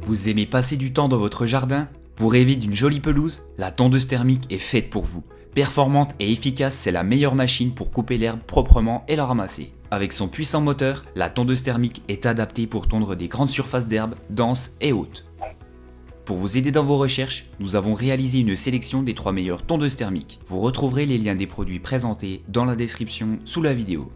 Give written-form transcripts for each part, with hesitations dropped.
Vous aimez passer du temps dans votre jardin? Vous rêvez d'une jolie pelouse? La tondeuse thermique est faite pour vous. Performante et efficace, c'est la meilleure machine pour couper l'herbe proprement et la ramasser. Avec son puissant moteur, la tondeuse thermique est adaptée pour tondre des grandes surfaces d'herbe denses et hautes. Pour vous aider dans vos recherches, nous avons réalisé une sélection des 3 meilleures tondeuses thermiques. Vous retrouverez les liens des produits présentés dans la description sous la vidéo.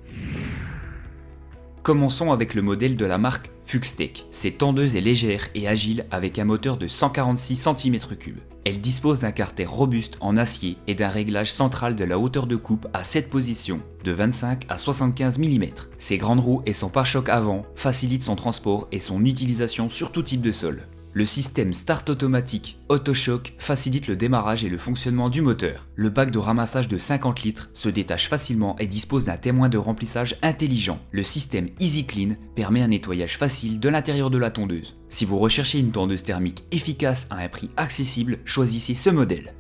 Commençons avec le modèle de la marque Fuxtech. Cette tondeuse est légère et agile avec un moteur de 146 cm3. Elle dispose d'un carter robuste en acier et d'un réglage central de la hauteur de coupe à 7 positions, de 25 à 75 mm. Ses grandes roues et son pare-choc avant facilitent son transport et son utilisation sur tout type de sol. Le système Start automatique AutoShock facilite le démarrage et le fonctionnement du moteur. Le bac de ramassage de 50 litres se détache facilement et dispose d'un témoin de remplissage intelligent. Le système Easy Clean permet un nettoyage facile de l'intérieur de la tondeuse. Si vous recherchez une tondeuse thermique efficace à un prix accessible, choisissez ce modèle.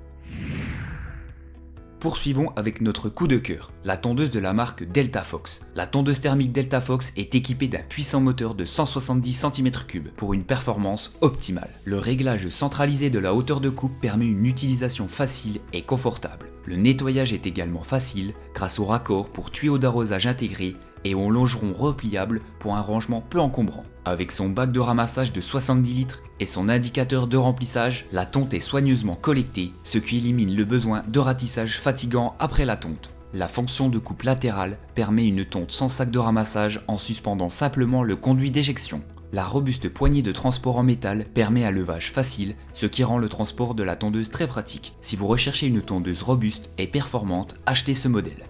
Poursuivons avec notre coup de cœur, la tondeuse de la marque Deltafox. La tondeuse thermique Deltafox est équipée d'un puissant moteur de 170 cm3 pour une performance optimale. Le réglage centralisé de la hauteur de coupe permet une utilisation facile et confortable. Le nettoyage est également facile grâce au raccord pour tuyaux d'arrosage intégrés et au longeron repliable pour un rangement peu encombrant. Avec son bac de ramassage de 70 litres et son indicateur de remplissage, la tonte est soigneusement collectée, ce qui élimine le besoin de ratissage fatigant après la tonte. La fonction de coupe latérale permet une tonte sans sac de ramassage en suspendant simplement le conduit d'éjection. La robuste poignée de transport en métal permet un levage facile, ce qui rend le transport de la tondeuse très pratique. Si vous recherchez une tondeuse robuste et performante, achetez ce modèle.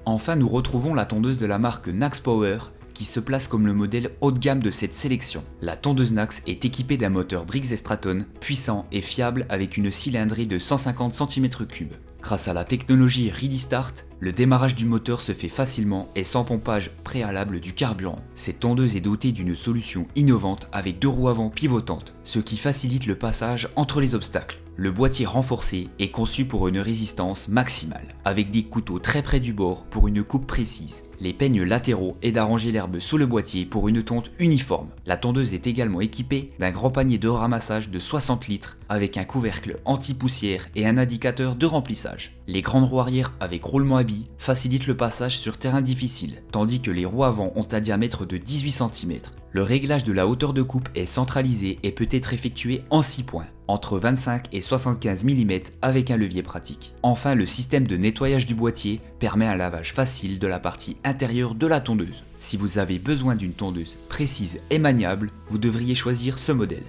Enfin, nous retrouvons la tondeuse de la marque Nax Power qui se place comme le modèle haut de gamme de cette sélection. La tondeuse Nax est équipée d'un moteur Briggs & Stratton puissant et fiable avec une cylindrée de 150 cm3. Grâce à la technologie Ready Start, le démarrage du moteur se fait facilement et sans pompage préalable du carburant. Cette tondeuse est dotée d'une solution innovante avec 2 roues avant pivotantes, ce qui facilite le passage entre les obstacles. Le boîtier renforcé est conçu pour une résistance maximale, avec des couteaux très près du bord pour une coupe précise. Les peignes latéraux aident à ranger l'herbe sous le boîtier pour une tonte uniforme. La tondeuse est également équipée d'un grand panier de ramassage de 60 litres avec un couvercle anti-poussière et un indicateur de remplissage. Les grandes roues arrière avec roulement à billes facilitent le passage sur terrain difficile, tandis que les roues avant ont un diamètre de 18 cm. Le réglage de la hauteur de coupe est centralisé et peut être effectué en 6 points, entre 25 et 75 mm avec un levier pratique. Enfin, le système de nettoyage du boîtier permet un lavage facile de la partie intérieure de la tondeuse. Si vous avez besoin d'une tondeuse précise et maniable, vous devriez choisir ce modèle.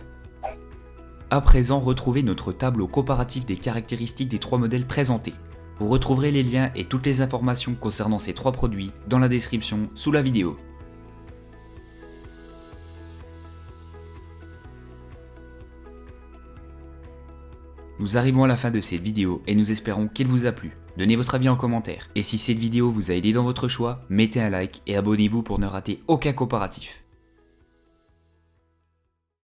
À présent, retrouvez notre tableau comparatif des caractéristiques des 3 modèles présentés. Vous retrouverez les liens et toutes les informations concernant ces 3 produits dans la description sous la vidéo. Nous arrivons à la fin de cette vidéo et nous espérons qu'elle vous a plu. Donnez votre avis en commentaire. Et si cette vidéo vous a aidé dans votre choix, mettez un like et abonnez-vous pour ne rater aucun comparatif.